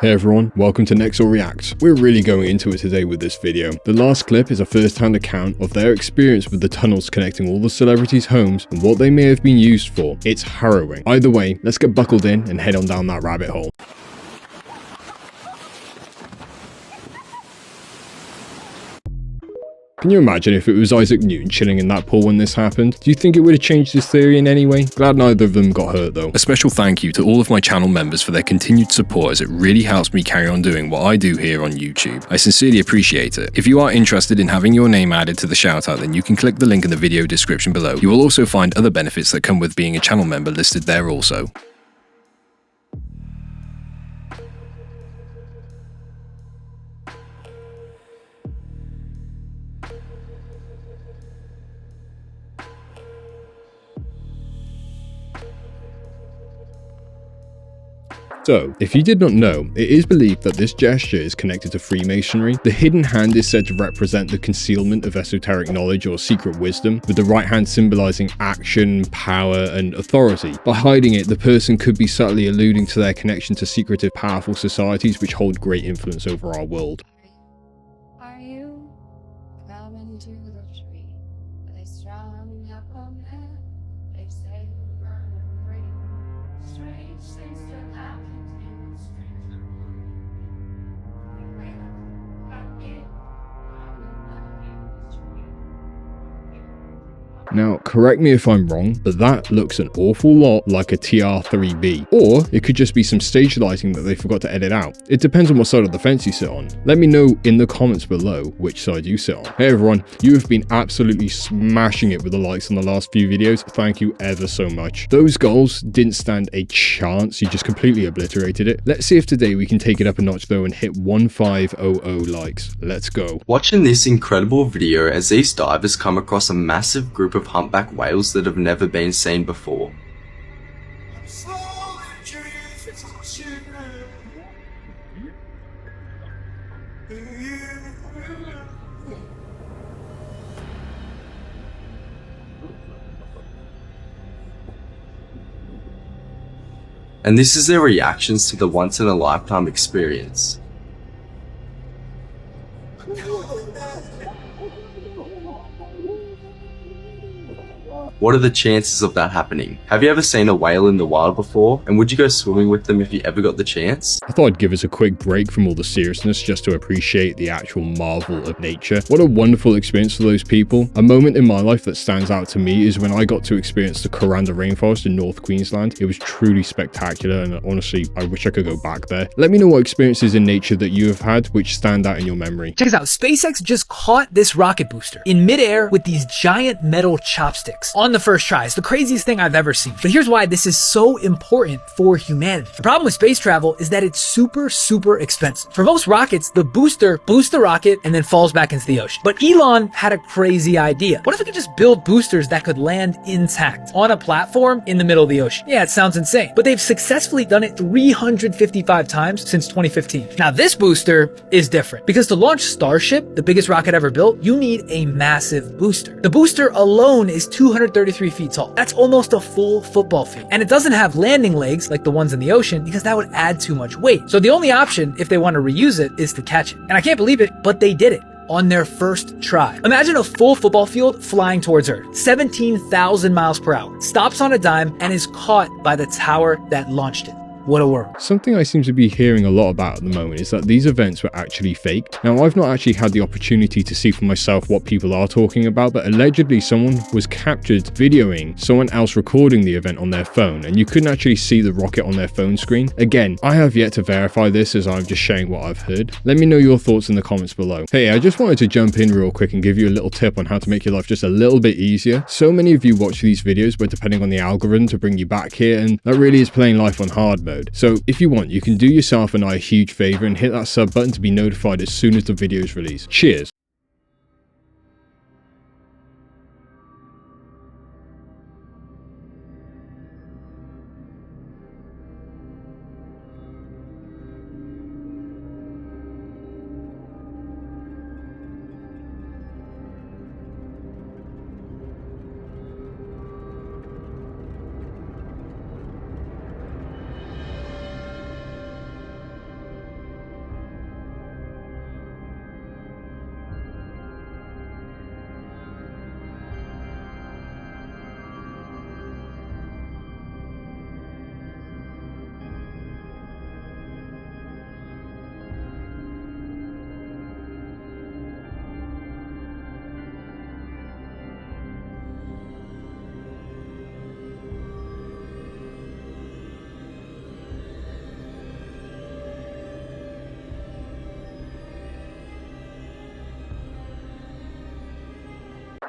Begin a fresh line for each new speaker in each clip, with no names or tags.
Hey everyone, welcome to Nexor Reacts. We're really going into it today with this video. The last clip is a first-hand account of their experience with the tunnels connecting all the celebrities' homes and what they may have been used for. It's harrowing. Either way, let's get buckled in and head on down that rabbit hole. Can you imagine if it was Isaac Newton chilling in that pool when this happened? Do you think it would have changed his theory in any way? Glad neither of them got hurt though.
A special thank you to all of my channel members for their continued support, as it really helps me carry on doing what I do here on YouTube. I sincerely appreciate it. If you are interested in having your name added to the shoutout, then you can click the link in the video description below. You will also find other benefits that come with being a channel member listed there also.
So, if you did not know, it is believed that this gesture is connected to Freemasonry. The hidden hand is said to represent the concealment of esoteric knowledge or secret wisdom, with the right hand symbolizing action, power, and authority. By hiding it, the person could be subtly alluding to their connection to secretive, powerful societies which hold great influence over our world.
Are you coming to the tree? They strung up on head. They say we're running free. Strange things that happen in the street.
Now, correct me if I'm wrong, but that looks an awful lot like a TR3B. Or it could just be some stage lighting that they forgot to edit out. It depends on what side of the fence you sit on. Let me know in the comments below which side you sit on. Hey everyone, you have been absolutely smashing it with the likes on the last few videos. Thank you ever so much. Those goals didn't stand a chance, you just completely obliterated it. Let's see if today we can take it up a notch though and hit 1500 likes. Let's go.
Watching this incredible video as these divers come across a massive group of humpback whales that have never been seen before. And this is their reactions to the once-in-a-lifetime experience. What are the chances of that happening? Have you ever seen a whale in the wild before? And would you go swimming with them if you ever got the chance?
I thought I'd give us a quick break from all the seriousness just to appreciate the actual marvel of nature. What a wonderful experience for those people. A moment in my life that stands out to me is when I got to experience the Kuranda rainforest in North Queensland. It was truly spectacular, and honestly, I wish I could go back there. Let me know what experiences in nature that you have had which stand out in your memory.
Check this out. SpaceX just caught this rocket booster in midair with these giant metal chopsticks on the first try. It's the craziest thing I've ever seen. But here's why this is so important for humanity. The problem with space travel is that it's super expensive. For most rockets, the booster boosts the rocket and then falls back into the ocean. But Elon had a crazy idea. What if we could just build boosters that could land intact on a platform in the middle of the ocean? Yeah, it sounds insane, but they've successfully done it 355 times since 2015. Now this booster is different because to launch Starship, the biggest rocket ever built, you need a massive booster. The booster alone is 233 feet tall. That's almost a full football field. And it doesn't have landing legs like the ones in the ocean because that would add too much weight. So the only option, if they want to reuse it, is to catch it. And I can't believe it, but they did it on their first try. Imagine a full football field flying towards Earth, 17,000 miles per hour, stops on a dime, and is caught by the tower that launched it. What a world.
Something I seem to be hearing a lot about at the moment is that these events were actually faked. Now, I've not actually had the opportunity to see for myself what people are talking about, but allegedly someone was captured videoing someone else recording the event on their phone, and you couldn't actually see the rocket on their phone screen. Again, I have yet to verify this, as I'm just sharing what I've heard. Let me know your thoughts in the comments below. Hey, I just wanted to jump in real quick and give you a little tip on how to make your life just a little bit easier. So many of you watch these videos, but depending on the algorithm to bring you back here, and that really is playing life on hard mode. So if you want, you can do yourself and I a huge favor and hit that sub button to be notified as soon as the video is released. Cheers.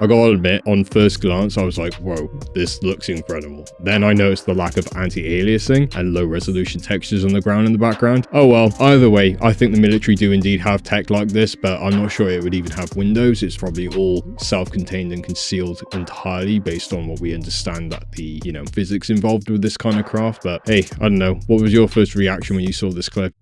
I gotta admit, on first glance, I was like, whoa, this looks incredible. Then I noticed the lack of anti-aliasing and low resolution textures on the ground in the background. Oh well, either way, I think the military do indeed have tech like this, but I'm not sure it would even have windows. It's probably all self-contained and concealed entirely based on what we understand that the, physics involved with this kind of craft. But hey, I don't know. What was your first reaction when you saw this clip?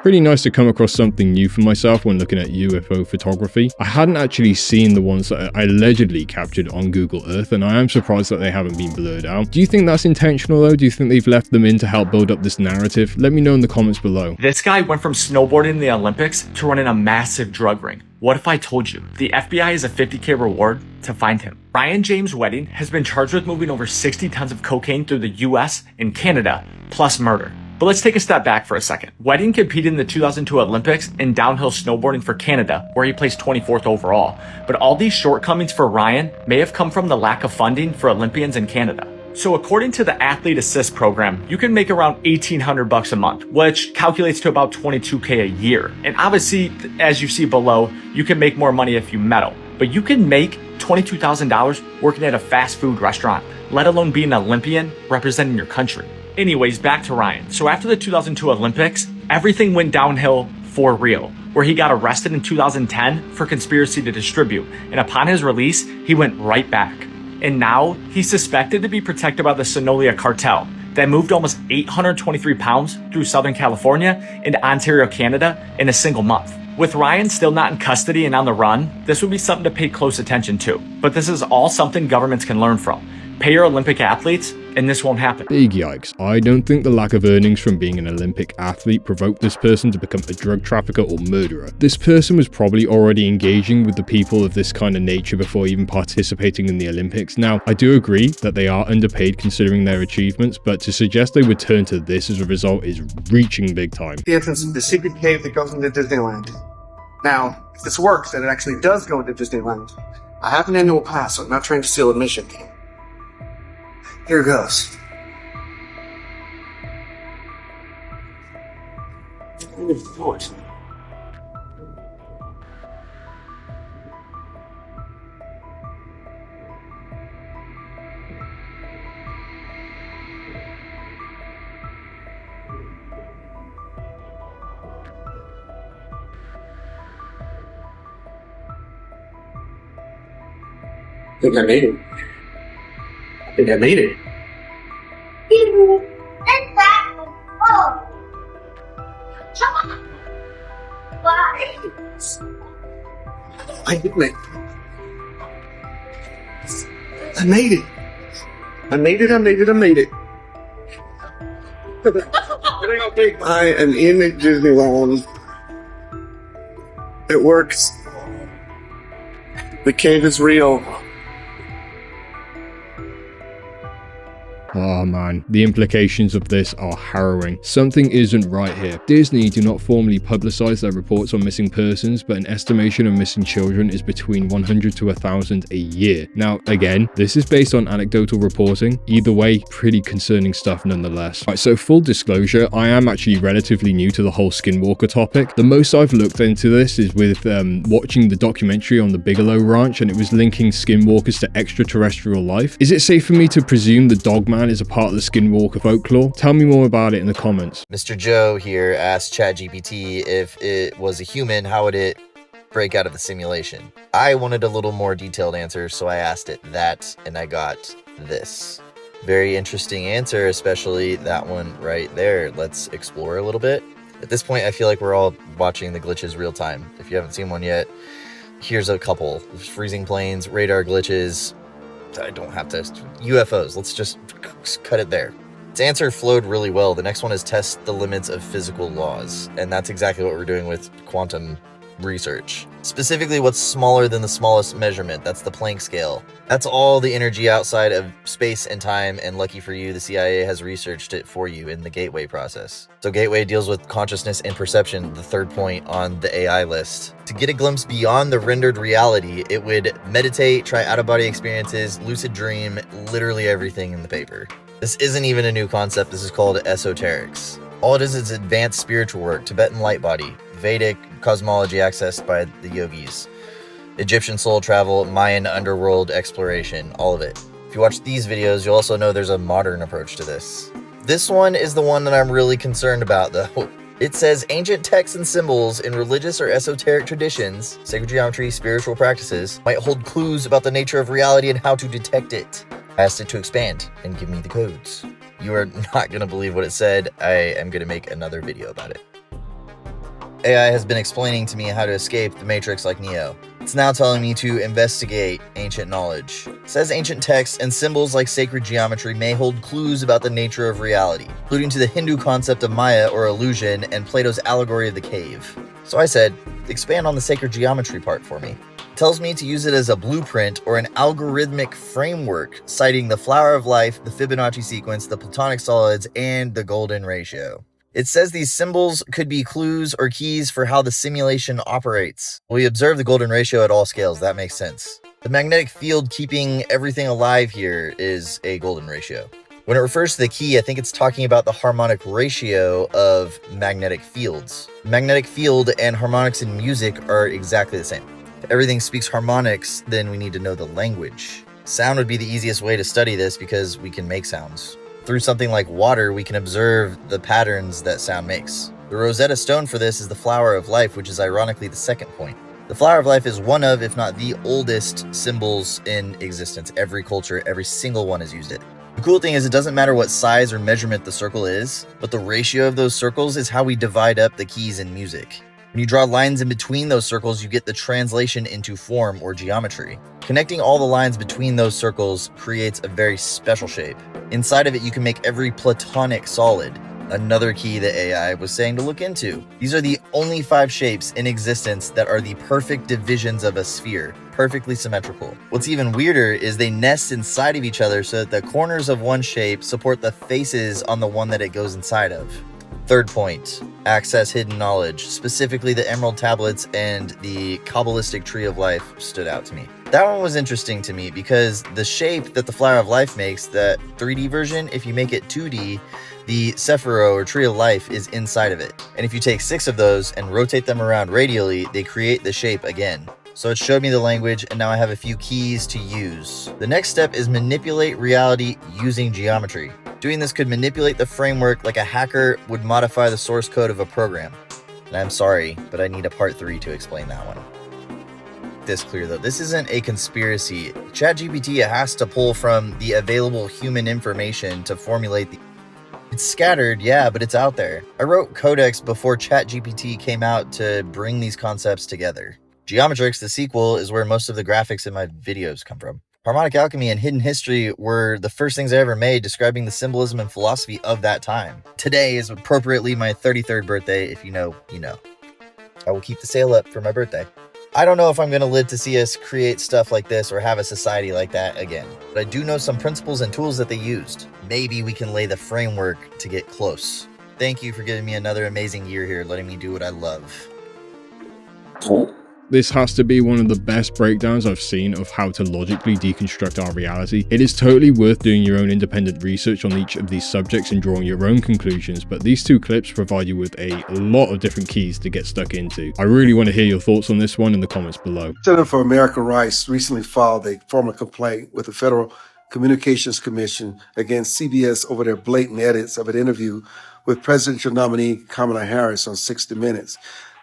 Pretty nice to come across something new for myself when looking at UFO photography. I hadn't actually seen the ones that I allegedly captured on Google Earth, and I am surprised that they haven't been blurred out. Do you think that's intentional though? Do you think they've left them in to help build up this narrative? Let me know in the comments below.
This guy went from snowboarding in the Olympics to running a massive drug ring. What if I told you the FBI has a $50K reward to find him? Ryan James Wedding has been charged with moving over 60 tons of cocaine through the US and Canada, plus murder. But let's take a step back for a second. Wedding competed in the 2002 Olympics in downhill snowboarding for Canada, where he placed 24th overall. But all these shortcomings for Ryan may have come from the lack of funding for Olympians in Canada. So according to the Athlete Assist program, you can make around $1,800 a month, which calculates to about $22K a year. And obviously, as you see below, you can make more money if you medal. But you can make $22,000 working at a fast food restaurant, let alone be an Olympian representing your country. Anyways, back to Ryan. So after the 2002 Olympics, everything went downhill for real, where he got arrested in 2010 for conspiracy to distribute. And upon his release, he went right back. And now he's suspected to be protected by the Sonolia cartel that moved almost 823 pounds through Southern California and Ontario, Canada in a single month. With Ryan still not in custody and on the run, this would be something to pay close attention to. But this is all something governments can learn from. Pay your Olympic athletes, and this won't happen.
Big yikes. I don't think the lack of earnings from being an Olympic athlete provoked this person to become a drug trafficker or murderer. This person was probably already engaging with the people of this kind of nature before even participating in the Olympics. Now, I do agree that they are underpaid considering their achievements, but to suggest they would turn to this as a result is reaching big time.
The entrance to the secret cave that goes into Disneyland. Now, if this works and it actually does go into Disneyland, I have an annual pass, so I'm not trying to steal admission. Here goes. Do it. I think I made it. I think I made it. I did it. I made it. I made it. I made it. I made it. I am in Disneyland. It works. The cave is real.
Oh man, the implications of this are harrowing. Something isn't right here. Disney do not formally publicize their reports on missing persons, but an estimation of missing children is between 100 to 1,000 a year. Now, again, this is based on anecdotal reporting. Either way, pretty concerning stuff nonetheless. Right, so full disclosure, I am actually relatively new to the whole skinwalker topic. The most I've looked into this is with watching the documentary on the Bigelow Ranch, and it was linking skinwalkers to extraterrestrial life. Is it safe for me to presume the Dogman is a part of the skinwalker folklore? Tell me more about it in the comments.
Mr. Joe here asked ChatGPT if it was a human, how would it break out of the simulation? I wanted a little more detailed answer, so I asked it that, and I got this. Very interesting answer, especially that one right there. Let's explore a little bit. At this point, I feel like we're all watching the glitches real time. If you haven't seen one yet, here's a couple. Freezing planes, radar glitches. I don't have to. UFOs. Let's just cut it there. Its answer flowed really well. The next one is test the limits of physical laws. And that's exactly what we're doing with quantum research. Specifically, what's smaller than the smallest measurement? That's the Planck scale. That's all the energy outside of space and time, and lucky for you, the CIA has researched it for you in the Gateway process. So Gateway deals with consciousness and perception, the third point on the AI list. To get a glimpse beyond the rendered reality, it would meditate, try out-of-body experiences, lucid dream, literally everything in the paper. This isn't even a new concept. This is called esoterics. All it is advanced spiritual work, Tibetan light body, Vedic cosmology accessed by the yogis, Egyptian soul travel, Mayan underworld exploration, all of it. If you watch these videos, you'll also know there's a modern approach to this. This one is the one that I'm really concerned about, though. It says ancient texts and symbols in religious or esoteric traditions, sacred geometry, spiritual practices, might hold clues about the nature of reality and how to detect it. I asked it to expand and give me the codes. You are not going to believe what it said. I am going to make another video about it. AI has been explaining to me how to escape the Matrix like Neo. It's now telling me to investigate ancient knowledge. It says ancient texts and symbols like sacred geometry may hold clues about the nature of reality, alluding to the Hindu concept of Maya or illusion and Plato's allegory of the cave. So I said, expand on the sacred geometry part for me. It tells me to use it as a blueprint or an algorithmic framework, citing the flower of life, the Fibonacci sequence, the platonic solids, and the golden ratio. It says these symbols could be clues or keys for how the simulation operates. We observe the golden ratio at all scales. That makes sense. The magnetic field keeping everything alive here is a golden ratio. When it refers to the key, I think it's talking about the harmonic ratio of magnetic fields. Magnetic field and harmonics in music are exactly the same. If everything speaks harmonics, then we need to know the language. Sound would be the easiest way to study this because we can make sounds. Through something like water, we can observe the patterns that sound makes. The Rosetta Stone for this is the flower of life, which is ironically the second point. The flower of life is one of, if not the oldest symbols in existence. Every culture, every single one has used it. The cool thing is it doesn't matter what size or measurement the circle is, but the ratio of those circles is how we divide up the keys in music. When you draw lines in between those circles, you get the translation into form or geometry. Connecting all the lines between those circles creates a very special shape. Inside of it, you can make every platonic solid. Another key that AI was saying to look into. These are the only 5 shapes in existence that are the perfect divisions of a sphere, perfectly symmetrical. What's even weirder is they nest inside of each other so that the corners of one shape support the faces on the one that it goes inside of. Third point, access hidden knowledge, specifically the Emerald Tablets and the Kabbalistic Tree of Life stood out to me. That one was interesting to me because the shape that the Flower of Life makes, that 3D version, if you make it 2D, the Sephiro or Tree of Life is inside of it. And if you take 6 of those and rotate them around radially, they create the shape again. So it showed me the language, and now I have a few keys to use. The next step is manipulate reality using geometry. Doing this could manipulate the framework like a hacker would modify the source code of a program. And I'm sorry, but I need a part 3 to explain that one. This clear though, this isn't a conspiracy. ChatGPT has to pull from the available human information to formulate the... It's scattered, yeah, but it's out there. I wrote Codex before ChatGPT came out to bring these concepts together. Geometrix, the sequel, is where most of the graphics in my videos come from. Harmonic alchemy and hidden history were the first things I ever made describing the symbolism and philosophy of that time. Today is appropriately my 33rd birthday. If you know, you know. I will keep the sale up for my birthday. I don't know if I'm going to live to see us create stuff like this or have a society like that again, but I do know some principles and tools that they used. Maybe we can lay the framework to get close. Thank you for giving me another amazing year here, letting me do what I love.
This has to be one of the best breakdowns I've seen of how to logically deconstruct our reality. It is totally worth doing your own independent research on each of these subjects and drawing your own conclusions, but these 2 clips provide you with a lot of different keys to get stuck into. I really want to hear your thoughts on this one in the comments below.
Senator for America Rice recently filed a formal complaint with the Federal Communications Commission against CBS over their blatant edits of an interview with presidential nominee Kamala Harris on 60 Minutes.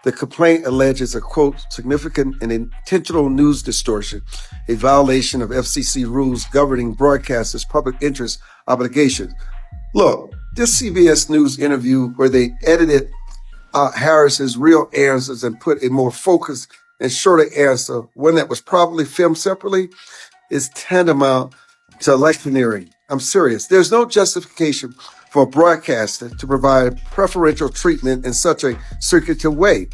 The complaint alleges a, quote, significant and intentional news distortion, a violation of FCC rules governing broadcasters' public interest obligations. Look, this CBS News interview where they edited Harris's real answers and put a more focused and shorter answer, one that was probably filmed separately, is tantamount to electioneering. I'm serious. There's no justification for a broadcaster to provide preferential treatment in such a circuitous way.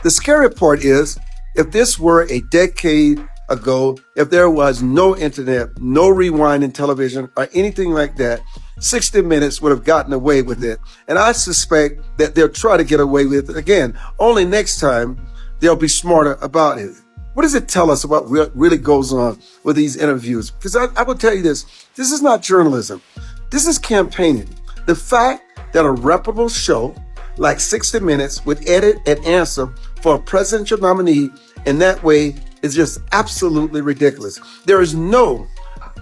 The scary part is, if this were a decade ago, if there was no internet, no rewinding television, or anything like that, 60 Minutes would have gotten away with it. And I suspect that they'll try to get away with it again. Only next time they'll be smarter about it. What does it tell us about what really goes on with these interviews? Because I will tell you this is not journalism. This is campaigning. The fact that a reputable show like 60 Minutes would edit and answer for a presidential nominee in that way is just absolutely ridiculous. There is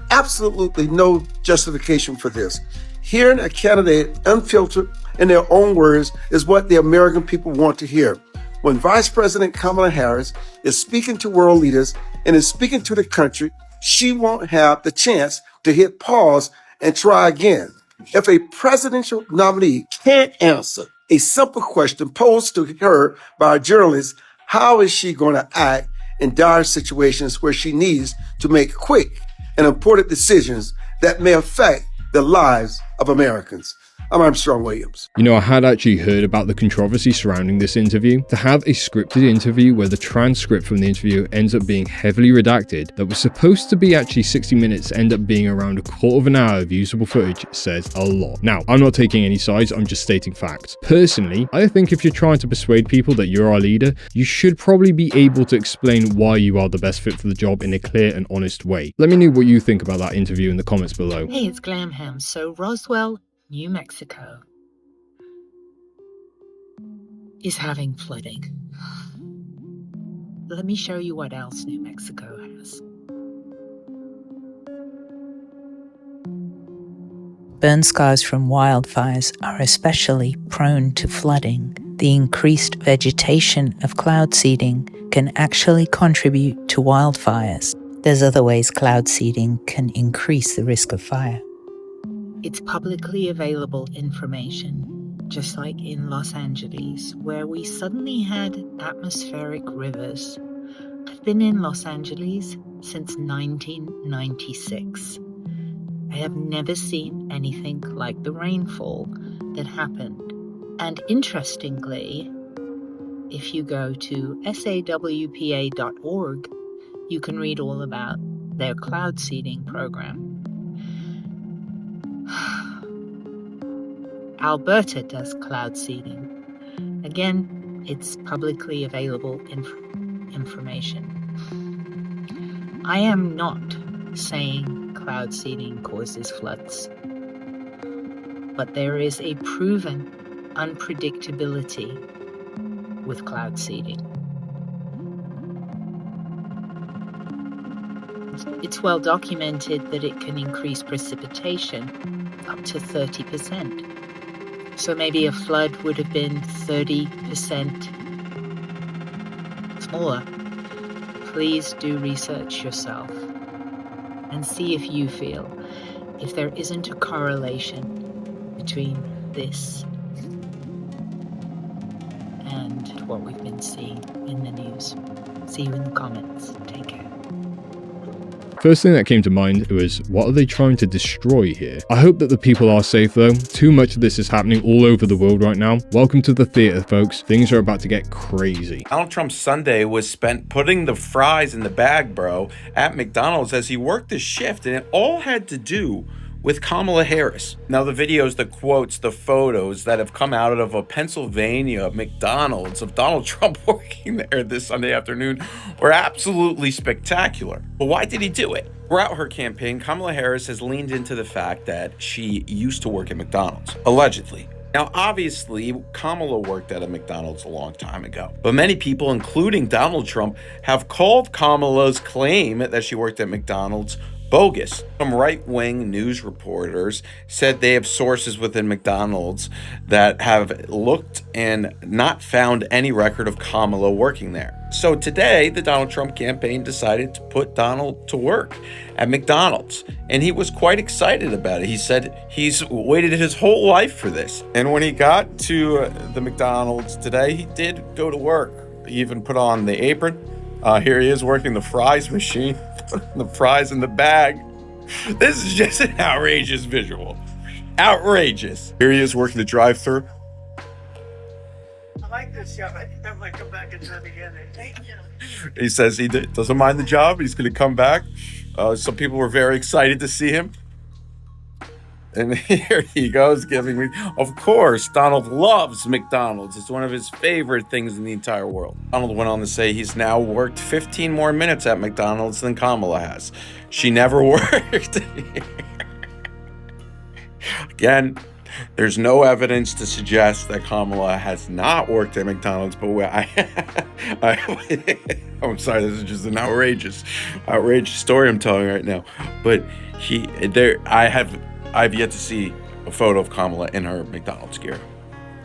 absolutely no justification for this. Hearing a candidate unfiltered in their own words is what the American people want to hear. When Vice President Kamala Harris is speaking to world leaders and is speaking to the country, she won't have the chance to hit pause and try again. If a presidential nominee can't answer a simple question posed to her by a journalist, how is she going to act in dire situations where she needs to make quick and important decisions that may affect the lives of Americans? I'm Armstrong Williams.
You know, I had actually heard about the controversy surrounding this interview. To have a scripted interview where the transcript from the interview ends up being heavily redacted, that was supposed to be actually 60 minutes, end up being around a quarter of an hour of usable footage, says a lot. Now, I'm not taking any sides, I'm just stating facts. Personally, I think if you're trying to persuade people that you're our leader, you should probably be able to explain why you are the best fit for the job in a clear and honest way. Let me know what you think about that interview in the comments below.
Hey, it's Glamham. So Roswell, New Mexico is having flooding. Let me show you what else New Mexico has.
Burn scars from wildfires are especially prone to flooding. The increased vegetation of cloud seeding can actually contribute to wildfires. There's other ways cloud seeding can increase the risk of fire.
It's publicly available information, just like in Los Angeles, where we suddenly had atmospheric rivers. I've been in Los Angeles since 1996. I have never seen anything like the rainfall that happened. And interestingly, if you go to sawpa.org, you can read all about their cloud seeding program. Alberta does cloud seeding. Again, it's publicly available information. I am not saying cloud seeding causes floods, but there is a proven unpredictability with cloud seeding. It's well documented that it can increase precipitation up to 30%. So maybe a flood would have been 30% smaller. Please do research yourself and see if you feel if there isn't a correlation between this and what we've been seeing in the news. See you in the comments. Take care.
First thing that came to mind was, what are they trying to destroy here? I hope that the people are safe though. Too much of this is happening all over the world right now. Welcome to the theater, folks. Things are about to get crazy.
Donald Trump's Sunday was spent putting the fries in the bag, bro, at McDonald's as he worked his shift, and it all had to do with Kamala Harris. Now, the videos, the quotes, the photos that have come out of a Pennsylvania McDonald's of Donald Trump working there this Sunday afternoon were absolutely spectacular. But why did he do it? Throughout her campaign, Kamala Harris has leaned into the fact that she used to work at McDonald's, allegedly. Now, obviously, Kamala worked at a McDonald's a long time ago, but many people, including Donald Trump, have called Kamala's claim that she worked at McDonald's bogus. Some right-wing news reporters said they have sources within McDonald's that have looked and not found any record of Kamala working there. So today, the Donald Trump campaign decided to put Donald to work at McDonald's, and he was quite excited about it. He said he's waited his whole life for this. And when he got to the McDonald's today, he did go to work. He even put on the apron. Here he is working the fries machine, putting the fries in the bag. This is just an outrageous visual. Outrageous. Here he is working the drive-thru.
I like this job. I think I might come back and try again. Thank you.
He says he doesn't mind the job. He's going to come back. Some people were very excited to see him. And here he goes giving me, of course, Donald loves McDonald's. It's one of his favorite things in the entire world. Donald went on to say he's now worked 15 more minutes at McDonald's than Kamala has. She never worked. Again, there's no evidence to suggest that Kamala has not worked at McDonald's, but I'm sorry, this is just an outrageous story I'm telling right now. But I've yet to see a photo of Kamala in her McDonald's gear.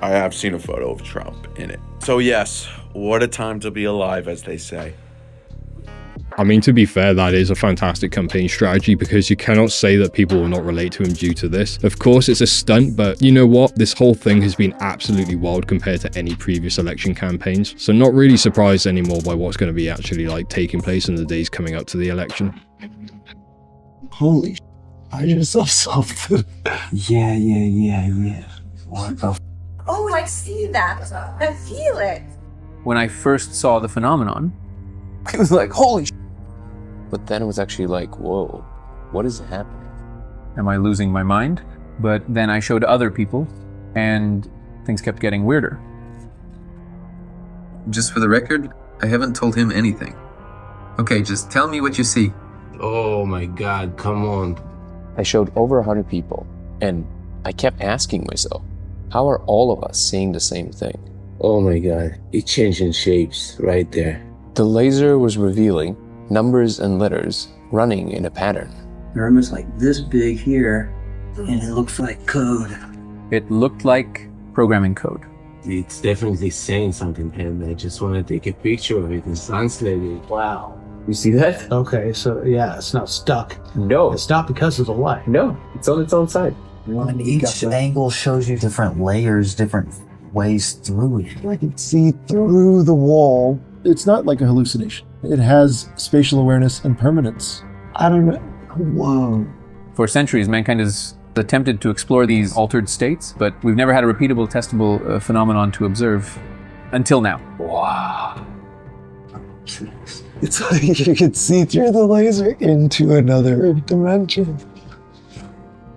I have seen a photo of Trump in it. So yes, what a time to be alive, as they say.
I mean, to be fair, that is a fantastic campaign strategy because you cannot say that people will not relate to him due to this. Of course, it's a stunt, but you know what? This whole thing has been absolutely wild compared to any previous election campaigns. So not really surprised anymore by what's going to be actually taking place in the days coming up to the election.
Holy I just saw something. Yeah. What the
Oh, I see that. I feel it.
When I first saw the phenomenon, it was like, holy But then it was actually like, whoa, what is happening? Am I losing my mind? But then I showed other people, and things kept getting weirder.
Just for the record, I haven't told him anything. Okay, just tell me what you see.
Oh my god, come on.
I showed over 100 people, and I kept asking myself, how are all of us seeing the same thing?
Oh my god, it's changing shapes right there.
The laser was revealing numbers and letters running in a pattern.
They're almost like this big here, and it looks like code.
It looked like programming code.
It's definitely saying something, and I just want to take a picture of it and translate it.
Wow.
You see that?
Okay, so yeah, it's not stuck.
No.
It's not because of the light.
No, it's on its own side.
And each angle shows you different layers, different ways through it.
I can see through the wall. It's not like a hallucination. It has spatial awareness and permanence. I don't know. Whoa.
For centuries, mankind has attempted to explore these altered states, but we've never had a repeatable, testable phenomenon to observe until now.
Wow. It's like you can see through the laser into another dimension.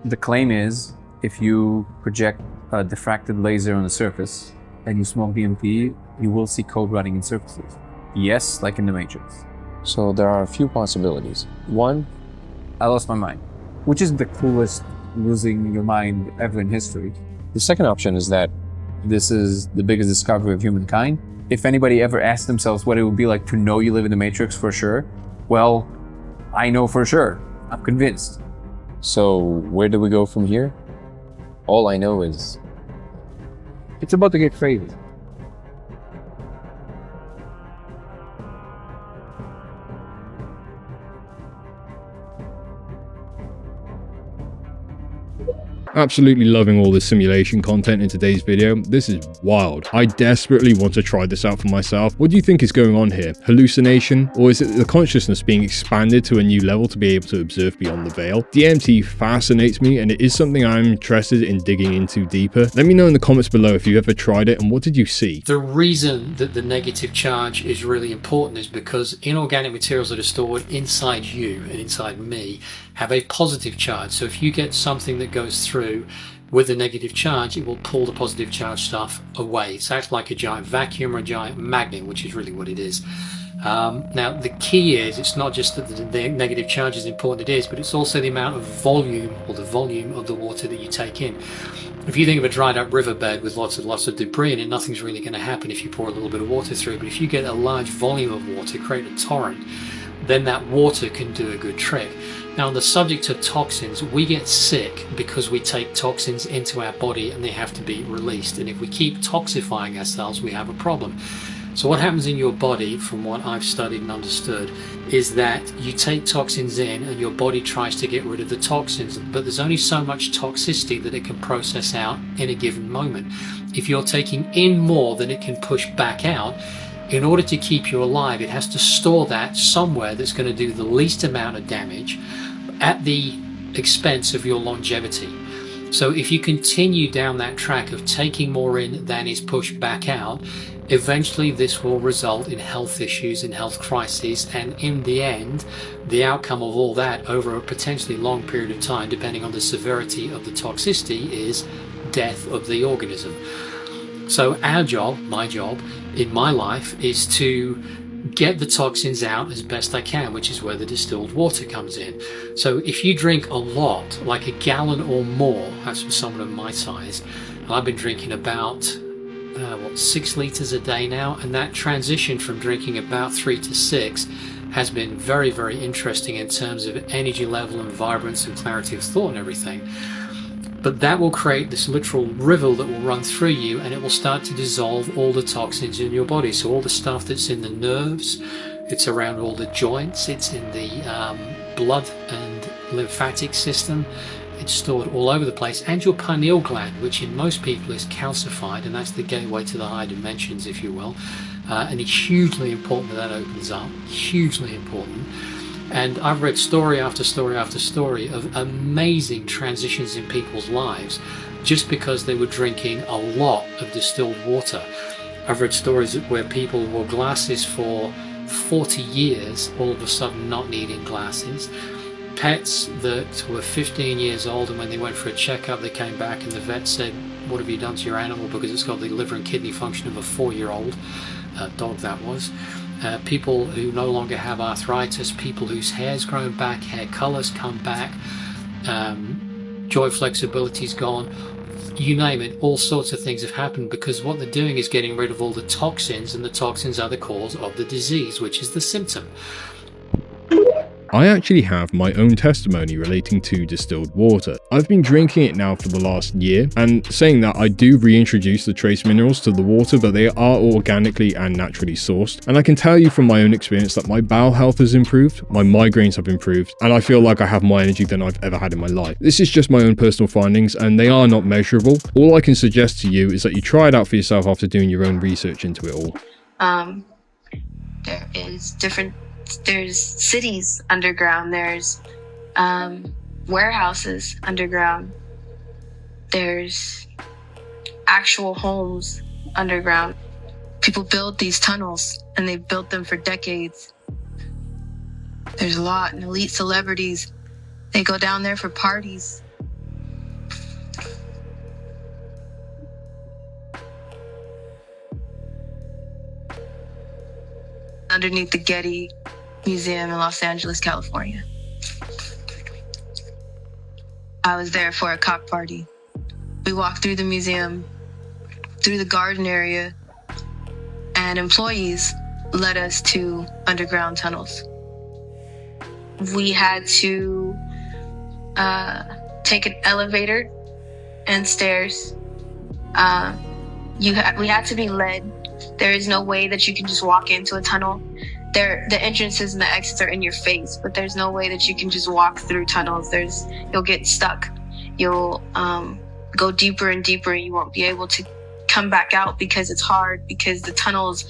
The claim is, if you project a diffracted laser on the surface and you smoke DMT, you will see code running in surfaces. Yes, like in the Matrix. So there are a few possibilities. One, I lost my mind, which is the coolest losing your mind ever in history. The second option is that this is the biggest discovery of humankind. If anybody ever asked themselves what it would be like to know you live in the Matrix for sure, well, I know for sure. I'm convinced. So where do we go from here? All I know is it's about to get crazy.
Absolutely loving all this simulation content in today's video. This is wild. I desperately want to try this out for myself. What do you think is going on here? Hallucination? Or is it the consciousness being expanded to a new level to be able to observe beyond the veil? DMT fascinates me, and it is something I'm interested in digging into deeper. Let me know in the comments below if you ever tried it and what did you see?
The reason that the negative charge is really important is because inorganic materials that are stored inside you and inside me have a positive charge. So if you get something that goes through with a negative charge, it will pull the positive charge stuff away. It's acts like a giant vacuum or a giant magnet, which is really what it is. Now the key is, it's not just that the negative charge is important, it is, but it's also the amount of volume, or the volume of the water that you take in. If you think of a dried up riverbed with lots of debris in it, nothing's really going to happen if you pour a little bit of water through. But if you get a large volume of water, create a torrent, then that water can do a good trick. Now, on the subject of toxins, we get sick because we take toxins into our body and they have to be released. And if we keep toxifying ourselves, we have a problem. So what happens in your body, from what I've studied and understood, is that you take toxins in and your body tries to get rid of the toxins, but there's only so much toxicity that it can process out in a given moment. If you're taking in more than it can push back out, in order to keep you alive, it has to store that somewhere that's going to do the least amount of damage at the expense of your longevity. So if you continue down that track of taking more in than is pushed back out, eventually this will result in health issues and health crises, and in the end, the outcome of all that over a potentially long period of time, depending on the severity of the toxicity, is death of the organism. So our job, my job in my life, is to get the toxins out as best I can, which is where the distilled water comes in. So if you drink a lot, like a gallon or more, that's for someone of my size, and I've been drinking about 6 liters a day now, and that transition from drinking about 3 to 6 has been very, very interesting in terms of energy level and vibrance and clarity of thought and everything. But that will create this literal river that will run through you, and it will start to dissolve all the toxins in your body. So all the stuff that's in the nerves, it's around all the joints, it's in the blood and lymphatic system, it's stored all over the place, and your pineal gland, which in most people is calcified, and that's the gateway to the higher dimensions, if you will. And it's hugely important that opens up, hugely important. And I've read story after story after story of amazing transitions in people's lives just because they were drinking a lot of distilled water. I've read stories where people wore glasses for 40 years, all of a sudden not needing glasses. Pets that were 15 years old, and when they went for a checkup, they came back and the vet said, "What have you done to your animal?" Because it's got the liver and kidney function of a 4-year-old dog, that was. People who no longer have arthritis, people whose hair's grown back, hair colors come back, joint flexibility's gone, you name it, all sorts of things have happened because what they're doing is getting rid of all the toxins, and the toxins are the cause of the disease, which is the symptom.
I actually have my own testimony relating to distilled water. I've been drinking it now for the last year, and saying that, I do reintroduce the trace minerals to the water, but they are organically and naturally sourced. And I can tell you from my own experience that my bowel health has improved, my migraines have improved, and I feel like I have more energy than I've ever had in my life. This is just my own personal findings, and they are not measurable. All I can suggest to you is that you try it out for yourself after doing your own research into it all.
There's cities underground, there's warehouses underground, there's actual homes underground. People build these tunnels and they've built them for decades. There's a lot, and elite celebrities, they go down there for parties. Underneath the Getty Museum in Los Angeles, California. I was there for a cock party. We walked through the museum, through the garden area, and employees led us to underground tunnels. We had to take an elevator and stairs. We had to be led. There is no way that you can just walk into a tunnel. The entrances and the exits are in your face, but there's no way that you can just walk through tunnels. You'll get stuck. You'll go deeper and deeper, and you won't be able to come back out because it's hard, because the tunnels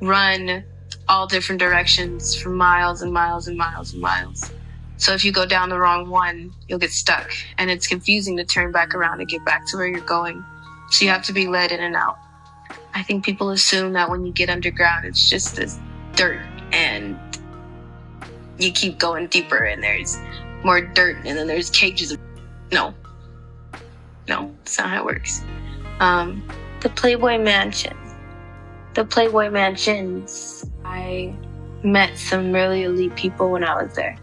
run all different directions for miles and miles and miles and miles. So if you go down the wrong one, you'll get stuck, and it's confusing to turn back around and get back to where you're going. So you have to be led in and out. I think people assume that when you get underground, it's just this dirt and you keep going deeper and there's more dirt and then there's cages. No, that's not how it works. The Playboy Mansion. The Playboy Mansions. I met some really elite people when I was there.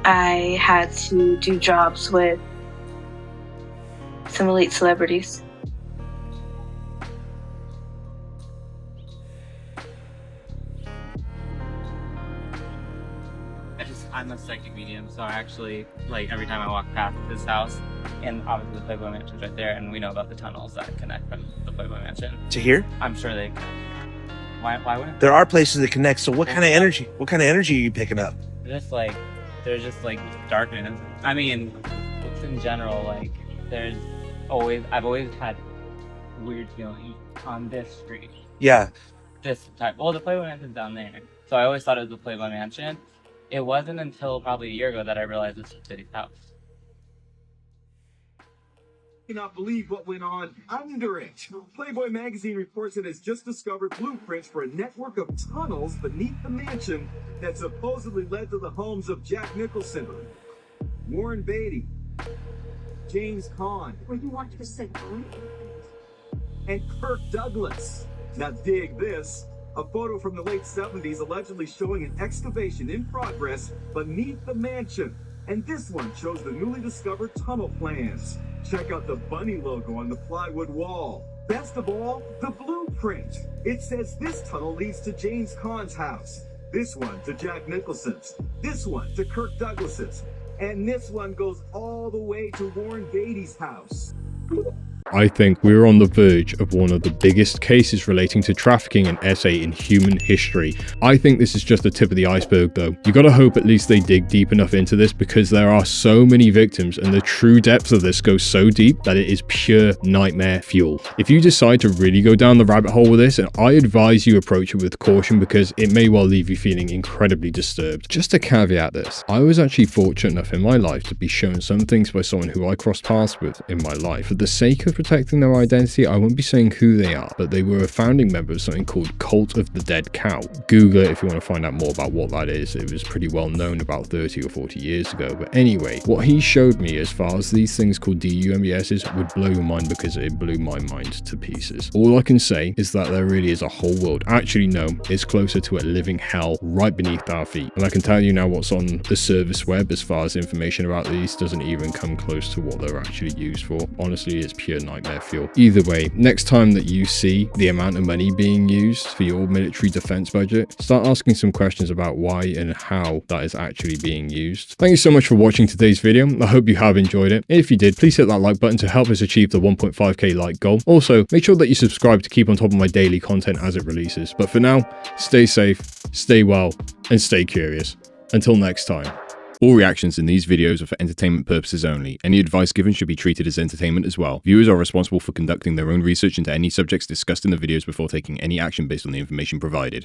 I had to do jobs with some elite celebrities.
I'm a psychic medium, so I actually, like, every time I walk past this house, and obviously the Playboy Mansion's right there, and we know about the tunnels that connect from the Playboy Mansion.
To here?
I'm sure they connect. Why wouldn't
There are places that connect, so what kind of energy? What kind of energy are you picking up?
there's like, there's just like darkness. I mean, just in general, like, I've always had weird feelings on this street.
Yeah.
This type. Well, the Playboy Mansion's down there, so I always thought it was the Playboy Mansion. It wasn't until probably a year ago that I realized this was City's house.
Cannot believe what went on under it. Playboy magazine reports it has just discovered blueprints for a network of tunnels beneath the mansion that supposedly led to the homes of Jack Nicholson, Warren Beatty, James Caan,
Were you want to say
and Kirk Douglas. Now dig this. A photo from the late 70s allegedly showing an excavation in progress beneath the mansion. And this one shows the newly discovered tunnel plans. Check out the bunny logo on the plywood wall. Best of all, the blueprint. It says this tunnel leads to James Caan's house. This one to Jack Nicholson's. This one to Kirk Douglas's. And this one goes all the way to Warren Beatty's house.
I think we're on the verge of one of the biggest cases relating to trafficking and SA in human history. I think this is just the tip of the iceberg though. You gotta hope at least they dig deep enough into this, because there are so many victims and the true depth of this goes so deep that it is pure nightmare fuel. If you decide to really go down the rabbit hole with this, I advise you approach it with caution, because it may well leave you feeling incredibly disturbed. Just to caveat this, I was actually fortunate enough in my life to be shown some things by someone who I crossed paths with in my life. For the sake of protecting their identity, I won't be saying who they are, but they were a founding member of something called Cult of the Dead Cow. Google it if you want to find out more about what that is. It was pretty well known about 30 or 40 years ago. But anyway, what he showed me as far as these things called DUMBSs would blow your mind, because it blew my mind to pieces. All I can say is that there really is a whole world. Actually, no, it's closer to a living hell right beneath our feet. And I can tell you now what's on the service web as far as information about these doesn't even come close to what they're actually used for. Honestly, it's pure nightmare fuel. Either way, next time that you see the amount of money being used for your military defense budget, start asking some questions about why and how that is actually being used. Thank you so much for watching today's video. I hope you have enjoyed it. If you did, please hit that like button to help us achieve the 1.5k like goal. Also, make sure that you subscribe to keep on top of my daily content as it releases. But for now, stay safe, stay well, and stay curious. Until next time.
All reactions in these videos are for entertainment purposes only. Any advice given should be treated as entertainment as well. Viewers are responsible for conducting their own research into any subjects discussed in the videos before taking any action based on the information provided.